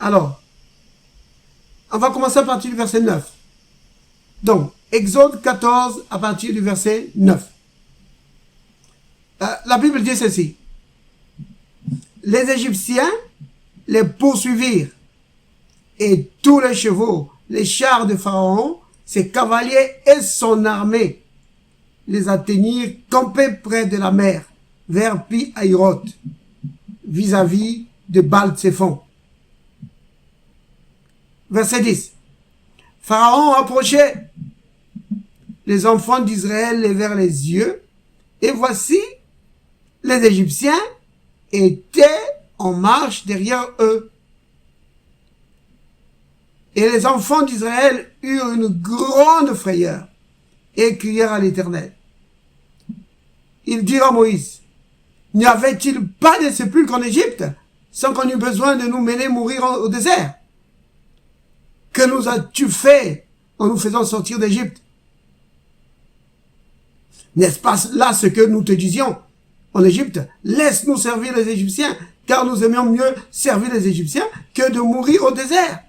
Alors, on va commencer à partir du verset 9. Donc, Exode 14 à partir du verset 9. La Bible dit ceci. Les Égyptiens les poursuivirent et tous les chevaux, les chars de Pharaon, ses cavaliers et son armée les atteignirent campés près de la mer, vers Pi-Hahiroth, vis-à-vis de Baal-Tséphon. Verset 10. Pharaon approchait. Les enfants d'Israël levèrent les yeux, et voici, les Égyptiens étaient en marche derrière eux. Et les enfants d'Israël eurent une grande frayeur et crièrent à l'Éternel. Ils dirent à Moïse, n'y avait-il pas de sépulcre en Égypte sans qu'on eût besoin de nous mener mourir au désert? Que nous as-tu fait en nous faisant sortir d'Égypte? N'est-ce pas là ce que nous te disions en Égypte? Laisse-nous servir les Égyptiens, car nous aimions mieux servir les Égyptiens que de mourir au désert.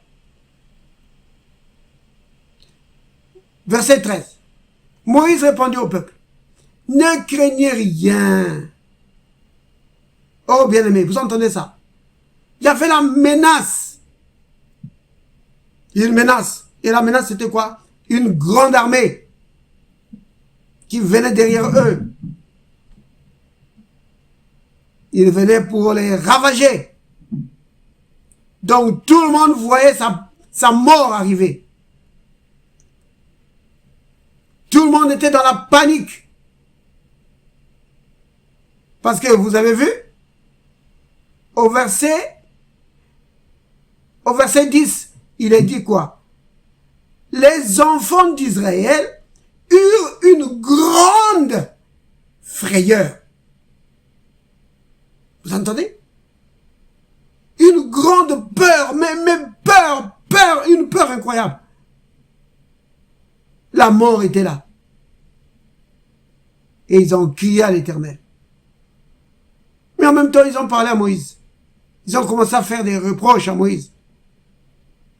Verset 13. Moïse répondit au peuple, ne craignez rien. Oh bien-aimés, vous entendez ça? Il y avait la menace. Une menace. Et la menace c'était quoi? Une grande armée qui venait derrière eux. Ils venaient pour les ravager. Donc tout le monde voyait sa mort arriver. Tout le monde était dans la panique. Parce que vous avez vu, au verset 10, il est dit quoi? Les enfants d'Israël eurent une grande frayeur. Vous entendez? Une grande peur, mais peur, une peur incroyable. La mort était là. Et ils ont crié à l'Éternel. Mais en même temps, ils ont parlé à Moïse. Ils ont commencé à faire des reproches à Moïse.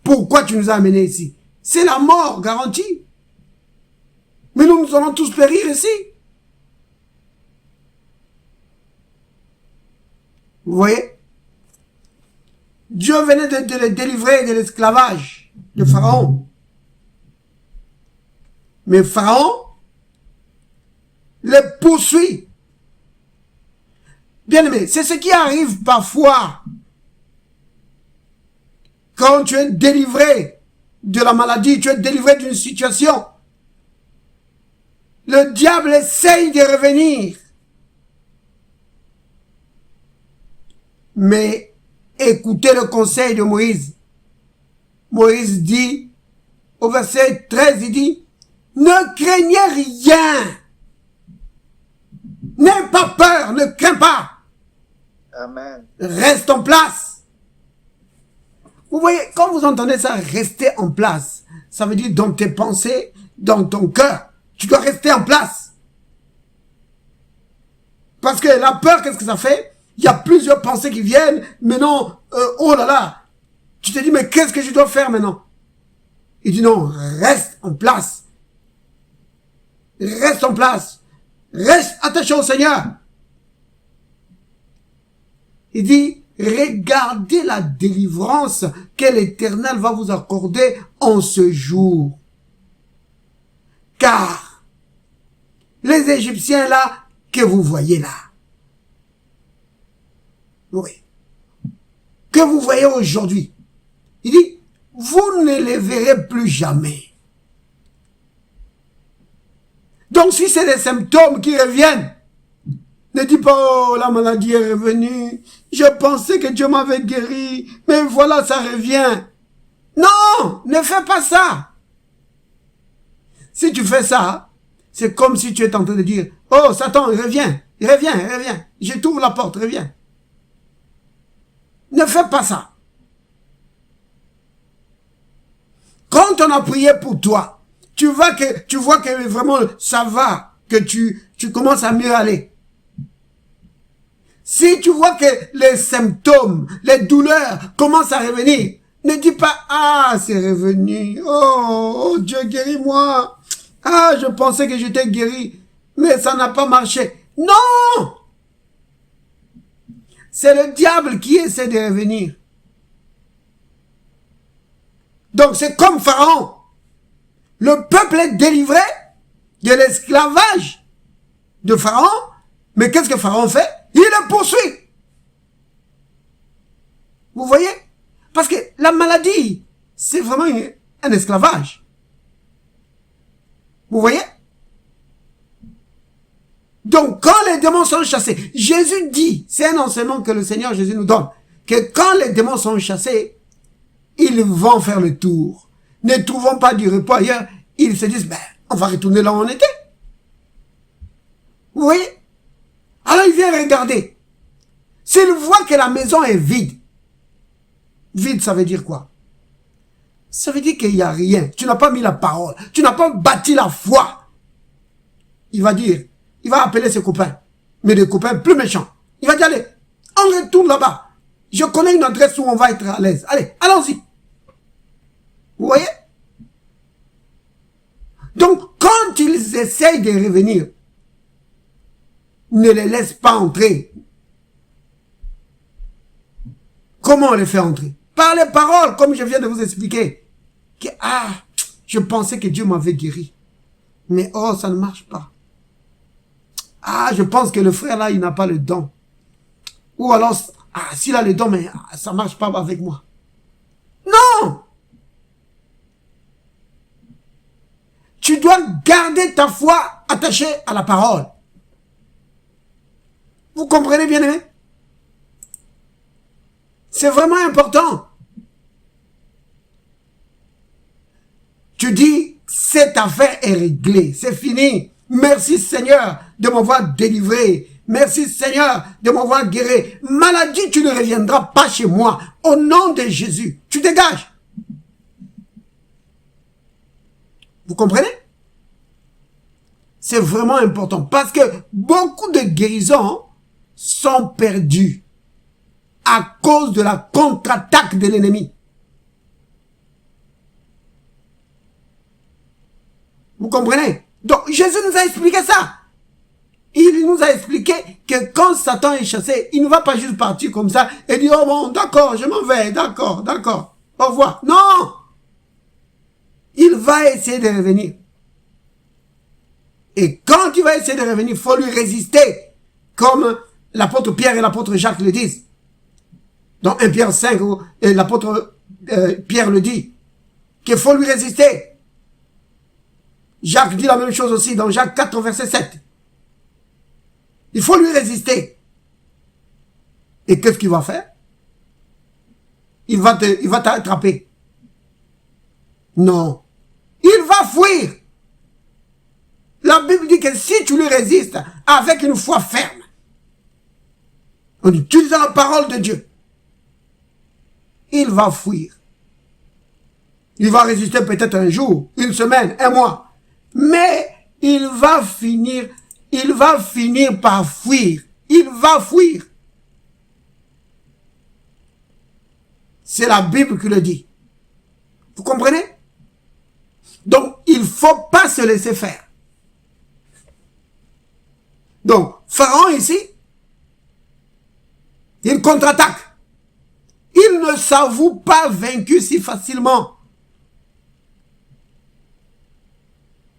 Pourquoi tu nous as amenés ici? C'est la mort garantie. Mais nous allons tous périr ici. Vous voyez? Dieu venait de les délivrer de l'esclavage de Pharaon. Mais Pharaon les poursuit. Bien aimé, c'est ce qui arrive parfois quand tu es délivré de la maladie, tu es délivré d'une situation. Le diable essaye de revenir. Mais écoutez le conseil de Moïse. Moïse dit, au verset 13, il dit, ne craignez rien. N'aie pas peur, ne crains pas. Amen. Reste en place. Vous voyez, quand vous entendez ça, rester en place, ça veut dire dans tes pensées, dans ton cœur, tu dois rester en place. Parce que la peur, qu'est-ce que ça fait? Il y a plusieurs pensées qui viennent, mais non, oh là là, tu te dis, mais qu'est-ce que je dois faire maintenant? Il dit non, reste en place. Reste en place. Reste attaché au Seigneur. Il dit, regardez la délivrance que l'Éternel va vous accorder en ce jour. Car les Égyptiens là, que vous voyez là, oui, que vous voyez aujourd'hui, il dit, vous ne les verrez plus jamais. Donc si c'est des symptômes qui reviennent, ne dis pas, oh, la maladie est revenue, je pensais que Dieu m'avait guéri, mais voilà, ça revient. Non, ne fais pas ça. Si tu fais ça, c'est comme si tu es en train de dire, oh, Satan, reviens, je t'ouvre la porte, reviens. Ne fais pas ça. Quand on a prié pour toi, tu vois que vraiment ça va, que tu commences à mieux aller. Si tu vois que les symptômes, les douleurs commencent à revenir, Ne dis pas, ah, c'est revenu. Oh, Dieu, guéris-moi. Ah, je pensais que j'étais guéri, mais ça n'a pas marché. Non! C'est le diable qui essaie de revenir. Donc c'est comme Pharaon. Le peuple est délivré de l'esclavage de Pharaon, mais qu'est-ce que Pharaon fait? Il le poursuit. Vous voyez? Parce que la maladie, c'est vraiment un esclavage. Vous voyez? Donc, quand les démons sont chassés, Jésus dit, c'est un enseignement que le Seigneur Jésus nous donne, que quand les démons sont chassés, ils vont faire le tour. Ne trouvant pas du repos ailleurs, ils se disent, ben, on va retourner là où on était. Vous voyez? Alors, il vient regarder. S'il voit que la maison est vide, vide, ça veut dire quoi? Ça veut dire qu'il n'y a rien. Tu n'as pas mis la parole. Tu n'as pas bâti la foi. Il va dire, il va appeler ses copains. Mais des copains plus méchants. Il va dire, allez, on retourne là-bas. Je connais une adresse où on va être à l'aise. Allez, allons-y. Vous voyez? Donc, quand ils essayent de revenir, ne les laisse pas entrer. Comment on les fait entrer? Par les paroles, comme je viens de vous expliquer. Que, ah, je pensais que Dieu m'avait guéri. Mais oh, ça ne marche pas. Ah, je pense que le frère là, il n'a pas le don. Ou alors, ah, s'il a le don, mais ça ne marche pas avec moi. Non! Tu dois garder ta foi attachée à la parole. Vous comprenez bien, aimé? C'est vraiment important. Tu dis, cette affaire est réglée, c'est fini. Merci Seigneur de m'avoir délivré. Merci Seigneur de m'avoir guéri. Maladie, tu ne reviendras pas chez moi. Au nom de Jésus, tu dégages. Vous comprenez? C'est vraiment important parce que beaucoup de guérisons sont perdues à cause de la contre-attaque de l'ennemi. Vous comprenez? Donc, Jésus nous a expliqué ça. Il nous a expliqué que quand Satan est chassé, il ne va pas juste partir comme ça et dire, oh bon, d'accord, je m'en vais, d'accord, d'accord, au revoir. Non! Il va essayer de revenir. Et quand il va essayer de revenir, il faut lui résister, comme l'apôtre Pierre et l'apôtre Jacques le disent. Dans 1 Pierre 5, l'apôtre Pierre le dit, qu'il faut lui résister. Jacques dit la même chose aussi dans Jacques 4, verset 7. Il faut lui résister. Et qu'est-ce qu'il va faire? Il va t'attraper. Non. Il va fuir. La Bible dit que si tu lui résistes avec une foi ferme, en utilisant la parole de Dieu, il va fuir. Il va résister peut-être un jour, une semaine, un mois. Mais il va finir par fuir. Il va fuir. C'est la Bible qui le dit. Vous comprenez? Donc, il ne faut pas se laisser faire. Donc, Pharaon ici, il contre-attaque. Il ne s'avoue pas vaincu si facilement.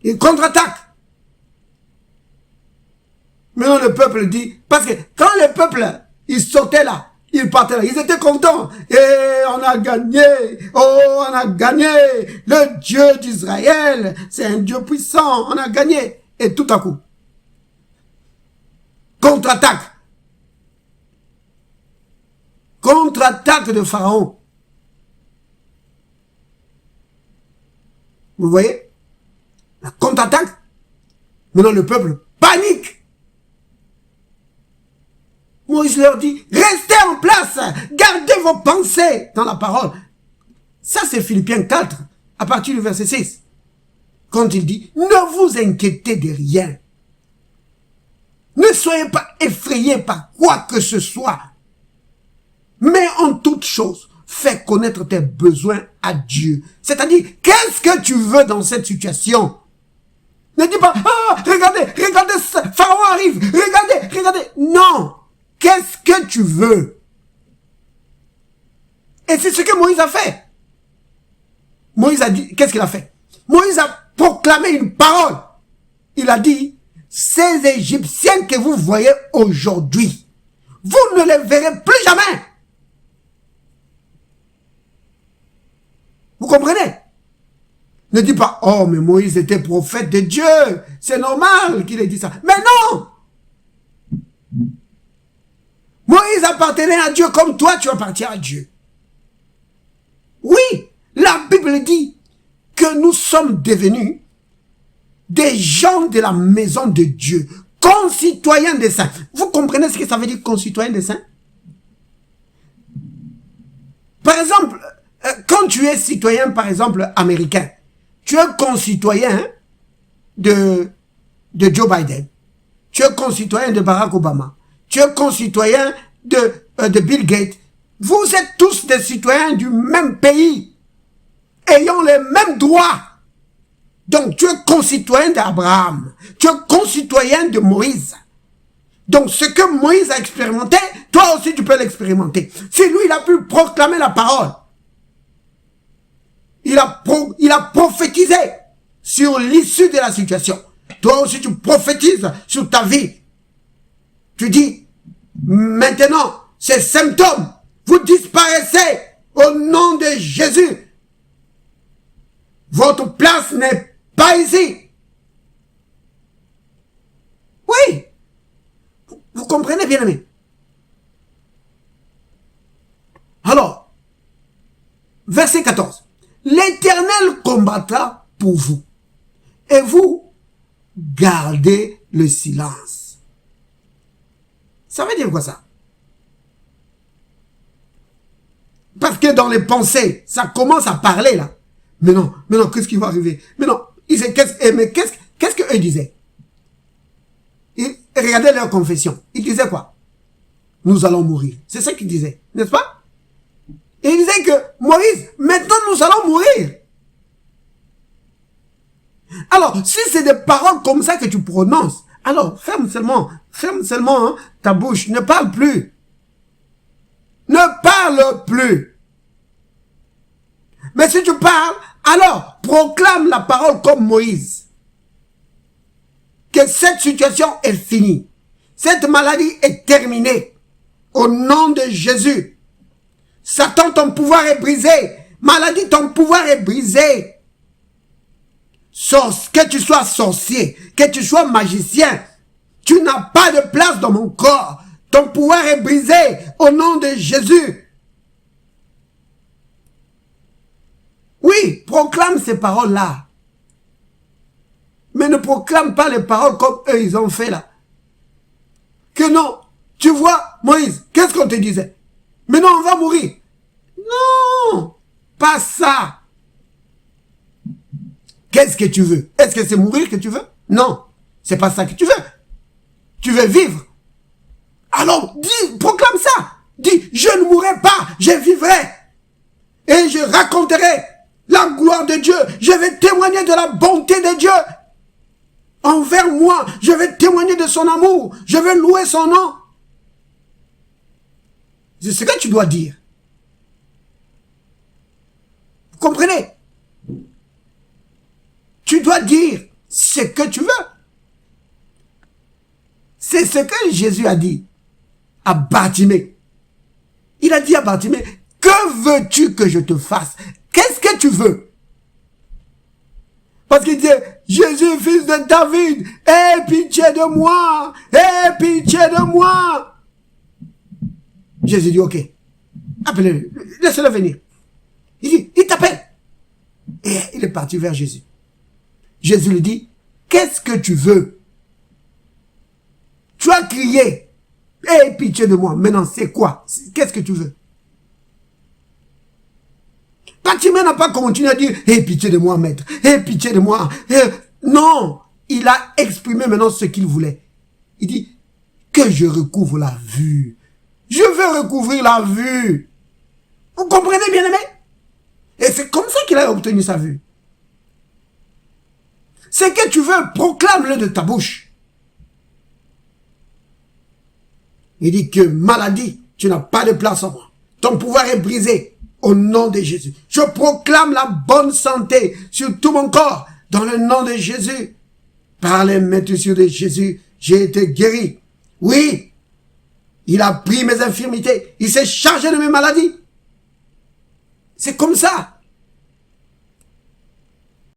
Il contre-attaque. Maintenant le peuple dit, parce que quand le peuple, il sortait là, il partait là, ils étaient contents. Et on a gagné, oh on a gagné, le Dieu d'Israël, c'est un Dieu puissant, on a gagné. Et tout à coup, contre-attaque. Contre-attaque de Pharaon. Vous voyez? La contre-attaque. Maintenant le peuple panique. Moïse leur dit, restez en place, gardez vos pensées dans la parole. Ça c'est Philippiens 4, à partir du verset 6. Quand il dit, ne vous inquiétez de rien. Ne soyez pas effrayés par quoi que ce soit. Mais en toute chose, fais connaître tes besoins à Dieu. C'est-à-dire, qu'est-ce que tu veux dans cette situation? Ne dis pas, ah, regardez, regardez, Pharaon arrive, regardez, regardez. Non, qu'est-ce que tu veux? Et c'est ce que Moïse a fait. Moïse a dit, qu'est-ce qu'il a fait? Moïse a proclamé une parole. Il a dit, ces Égyptiens que vous voyez aujourd'hui, vous ne les verrez plus jamais. Vous comprenez? Ne dis pas, oh, mais Moïse était prophète de Dieu. C'est normal qu'il ait dit ça. Mais non! Moïse appartenait à Dieu comme toi, tu appartiens à Dieu. Oui, la Bible dit que nous sommes devenus des gens de la maison de Dieu, concitoyens des saints. Vous comprenez ce que ça veut dire, concitoyens des saints? Par exemple, quand tu es citoyen, par exemple, américain, tu es concitoyen de Joe Biden, tu es concitoyen de Barack Obama, tu es concitoyen de Bill Gates. Vous êtes tous des citoyens du même pays, ayant les mêmes droits. Donc, tu es concitoyen d'Abraham, tu es concitoyen de Moïse. Donc, ce que Moïse a expérimenté, toi aussi tu peux l'expérimenter. Si lui, il a pu proclamer la parole, il a prophétisé sur l'issue de la situation. Toi aussi, tu prophétises sur ta vie. Tu dis, maintenant, ces symptômes, vous disparaissez au nom de Jésus. Votre place n'est pas ici. Oui. Vous comprenez, bien aimé? Alors, verset 14. L'Éternel combattra pour vous, et vous gardez le silence. Ça veut dire quoi ça? Parce que dans les pensées, ça commence à parler là. Mais non, qu'est-ce qui va arriver? Mais non, qu'est-ce qu'eux disaient? Regardez leur confession. Ils disaient quoi? Nous allons mourir. C'est ça qu'ils disaient, n'est-ce pas? Et il disait que, Moïse, maintenant nous allons mourir. Alors, si c'est des paroles comme ça que tu prononces, alors ferme seulement hein, ta bouche, ne parle plus. Ne parle plus. Mais si tu parles, alors proclame la parole comme Moïse. Que cette situation est finie. Cette maladie est terminée. Au nom de Jésus. Satan, ton pouvoir est brisé. Maladie, ton pouvoir est brisé. Que tu sois sorcier, que tu sois magicien, tu n'as pas de place dans mon corps. Ton pouvoir est brisé au nom de Jésus. Oui, proclame ces paroles-là. Mais ne proclame pas les paroles comme eux, ils ont fait là. Que non, tu vois, Moïse, qu'est-ce qu'on te disait? Mais non, on va mourir. Non, pas ça. Qu'est-ce que tu veux? Est-ce que c'est mourir que tu veux? Non, c'est pas ça que tu veux. Tu veux vivre. Alors, dis, proclame ça. Dis, je ne mourrai pas, je vivrai. Et je raconterai la gloire de Dieu. Je vais témoigner de la bonté de Dieu. Envers moi, je vais témoigner de son amour. Je vais louer son nom. C'est ce que tu dois dire. Vous comprenez? Tu dois dire ce que tu veux. C'est ce que Jésus a dit à Bartimée. Il a dit à Bartimée, que veux-tu que je te fasse? Qu'est-ce que tu veux? Parce qu'il disait, Jésus, fils de David, aie pitié de moi, aie pitié de moi. Jésus dit, ok, appelez-le, laissez-le venir. Il dit, il t'appelle. Et il est parti vers Jésus. Jésus lui dit, qu'est-ce que tu veux? Tu as crié, aie pitié de moi. Maintenant, c'est quoi? Qu'est-ce que tu veux? Bartimée n'a pas continué à dire, aie pitié de moi, maître, aie pitié de moi. Non, il a exprimé maintenant ce qu'il voulait. Il dit, que je recouvre la vue. Je veux recouvrir la vue. Vous comprenez? comprenez, bien-aimé? Et c'est comme ça qu'il a obtenu sa vue. Ce que tu veux, proclame-le de ta bouche. Il dit que maladie, tu n'as pas de place en moi. Ton pouvoir est brisé au nom de Jésus. Je proclame la bonne santé sur tout mon corps dans le nom de Jésus. Par les maîtrisures de Jésus, j'ai été guéri. Oui, il a pris mes infirmités. Il s'est chargé de mes maladies. C'est comme ça.